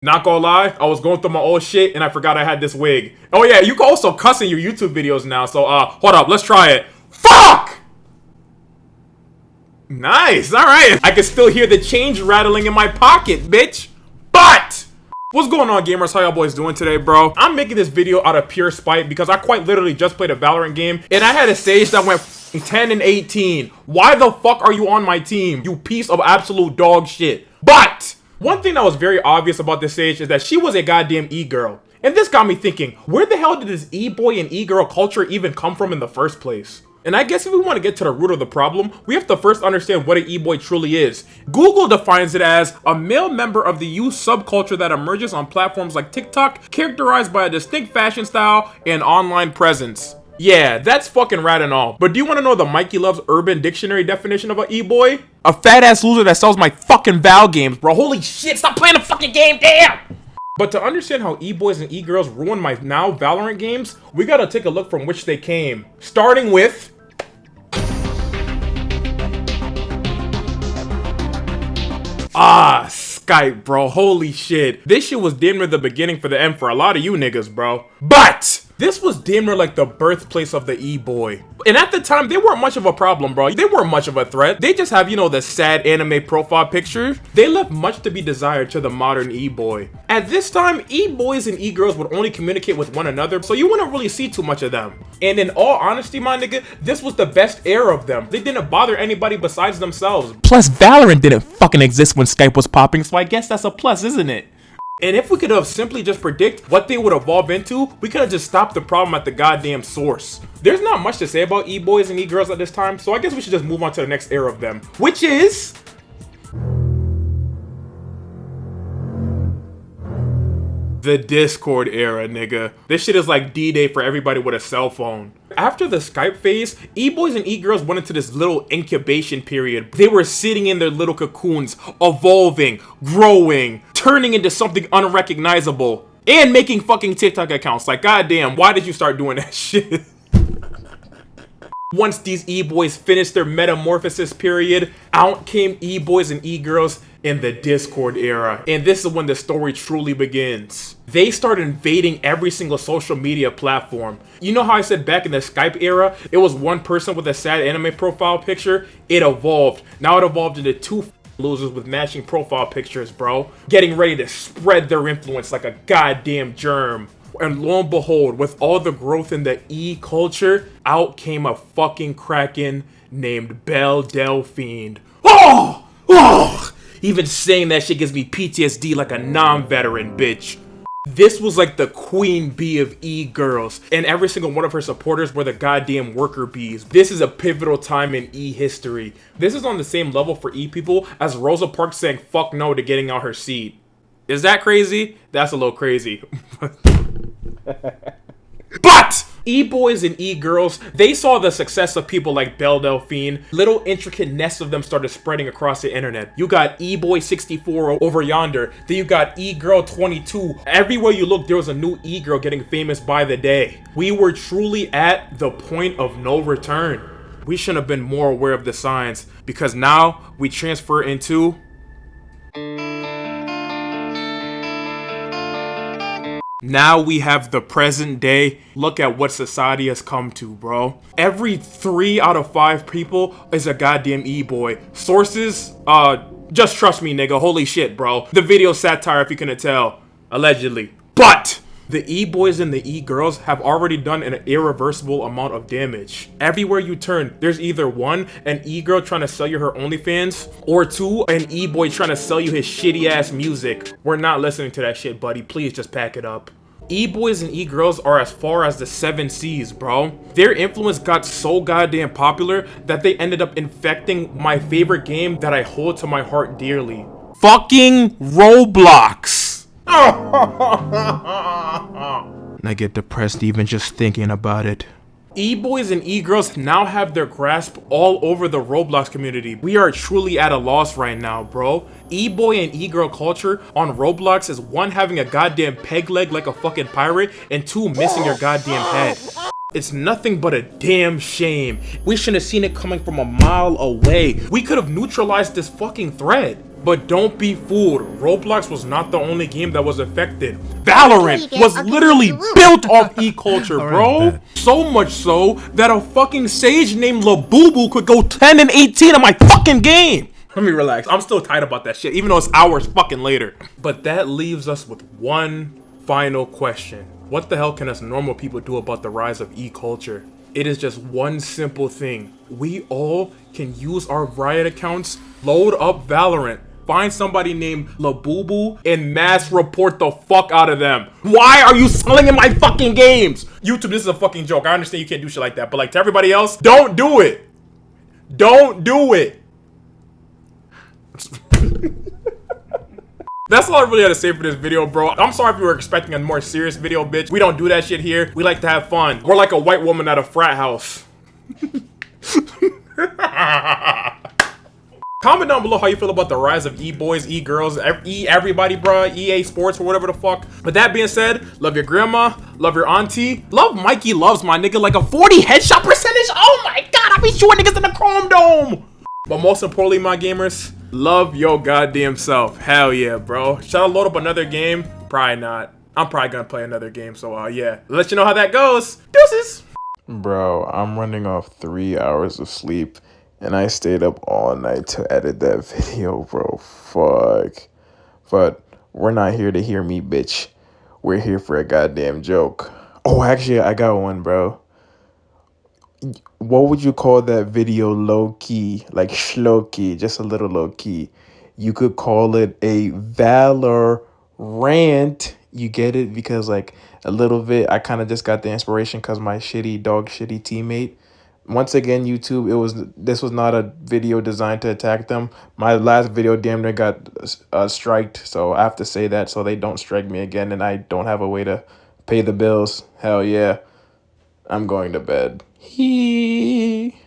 Not gonna lie, I was going through my old shit and I forgot I had this wig. Oh yeah, you can also cuss in your YouTube videos now, so hold up, let's try it. Fuck! Nice, alright. I can still hear the change rattling in my pocket, bitch. But what's going on, gamers? How y'all boys doing today, bro? I'm making this video out of pure spite because I quite literally just played a Valorant game and I had a stage that went 10 and 18. Why the fuck are you on my team, you piece of absolute dog shit? But one thing that was very obvious about this stage is that she was a goddamn e-girl. And this got me thinking, where the hell did this e-boy and e-girl culture even come from in the first place? And I guess if we want to get to the root of the problem, we have to first understand what an e-boy truly is. Google defines it as a male member of the youth subculture that emerges on platforms like TikTok, characterized by a distinct fashion style and online presence. Yeah, that's fucking rad and all. But do you want to know the Mikey Loves Urban Dictionary definition of an e-boy? A fat ass loser that sells my fucking Val games, bro. Holy shit, stop playing the fucking game, damn! But to understand how e-boys and e-girls ruin my now Valorant games, we gotta take a look from which they came. Starting with Skype, bro. Holy shit. This shit was damn near the beginning for the end for a lot of you niggas, bro. But this was damn near like the birthplace of the e-boy. And at the time, they weren't much of a problem, bro. They weren't much of a threat. They just have, you know, the sad anime profile picture. They left much to be desired to the modern e-boy. At this time, e-boys and e-girls would only communicate with one another, so you wouldn't really see too much of them. And in all honesty, my nigga, this was the best era of them. They didn't bother anybody besides themselves. Plus, Valorant didn't fucking exist when Skype was popping, so I guess that's a plus, isn't it? And if we could have simply just predict what they would evolve into, we could have just stopped the problem at the goddamn source. There's not much to say about e-boys and e-girls at this time, so I guess we should just move on to the next era of them, which is the Discord era, nigga. This shit is like D-Day for everybody with a cell phone. After the Skype phase, e-boys and e-girls went into this little incubation period. They were sitting in their little cocoons, evolving, growing, turning into something unrecognizable, and making fucking TikTok accounts. Like, goddamn, why did you start doing that shit? Once these e-boys finished their metamorphosis period, out came e-boys and e-girls in the Discord era. And this is when the story truly begins. They start invading every single social media platform. You know how I said back in the Skype era, it was one person with a sad anime profile picture? It evolved. Now it evolved into two losers with matching profile pictures, bro. Getting ready to spread their influence like a goddamn germ. And lo and behold, with all the growth in the e-culture, out came a fucking kraken named Belle Delphine. Oh! Even saying that shit gives me PTSD like a non-veteran, bitch. This was like the queen bee of e-girls, and every single one of her supporters were the goddamn worker bees. This is a pivotal time in e-history. This is on the same level for e-people as Rosa Parks saying fuck no to getting out her seat. Is that crazy? That's a little crazy. But e-boys and e-girls, they saw the success of people like Belle Delphine. Little intricate nests of them started spreading across the internet. You got e-boy 64 over yonder. Then you got e-girl 22. Everywhere you look, there was a new e-girl getting famous by the day. We were truly at the point of no return. We shouldn't have been more aware of the signs, because now we transfer into now we have the present day. Look at what society has come to, bro. Every 3 out of 5 people is a goddamn e-boy. Sources, just trust me, nigga. Holy shit, bro. The video satire, if you couldn't tell. Allegedly. But the e-boys and the e-girls have already done an irreversible amount of damage. Everywhere you turn, there's either 1, an e-girl trying to sell you her OnlyFans, or 2, an e-boy trying to sell you his shitty ass music. We're not listening to that shit, buddy. Please just pack it up. E-boys and e-girls are as far as the 7 seas, bro. Their influence got so goddamn popular that they ended up infecting my favorite game that I hold to my heart dearly. Fucking Roblox. I get depressed even just thinking about it. E-boys and e-girls now have their grasp all over the Roblox community. We are truly at a loss right now, bro. E-boy and e-girl culture on Roblox is 1, having a goddamn peg leg like a fucking pirate, and 2, missing your goddamn head. It's nothing but a damn shame. We should have seen it coming from a mile away. We could have neutralized this fucking threat. But don't be fooled. Roblox was not the only game that was affected. Valorant was literally built off e-culture, bro. bet. So much so that a fucking sage named Labubu could go 10 and 18 in my fucking game. Let me relax. I'm still tight about that shit, even though it's hours fucking later. But that leaves us with one final question. What the hell can us normal people do about the rise of e-culture? It is just one simple thing. We all can use our Riot accounts, load up Valorant, find somebody named Labubu, and mass report the fuck out of them. Why are you selling in my fucking games? YouTube, this is a fucking joke. I understand you can't do shit like that, but like to everybody else, don't do it. Don't do it. That's all I really had to say for this video, bro. I'm sorry if you were expecting a more serious video, bitch. We don't do that shit here. We like to have fun. We're like a white woman at a frat house. Comment down below how you feel about the rise of e-boys, e-girls, everybody, bro, EA Sports or whatever the fuck. But that being said, love your grandma, love your auntie, love Mikey Loves, my nigga, like a 40 headshot percentage. Oh my god, I be shooting niggas in the Chrome Dome. But most importantly, my gamers, love your goddamn self. Hell yeah, bro. Should I load up another game? Probably not. I'm probably gonna play another game, so yeah. Let you know how that goes. Deuces! Bro, I'm running off 3 hours of sleep, and I stayed up all night to edit that video, bro. Fuck. But we're not here to hear me, bitch. We're here for a goddamn joke. Oh, actually, I got one, bro. What would you call that video low key? Like slow key, just a little low key. You could call it a Valor rant. You get it? Because like a little bit, I kind of just got the inspiration because my shitty teammate. Once again, YouTube, this was not a video designed to attack them. My last video damn near got striked, so I have to say that so they don't strike me again and I don't have a way to pay the bills. Hell yeah. I'm going to bed. Hee.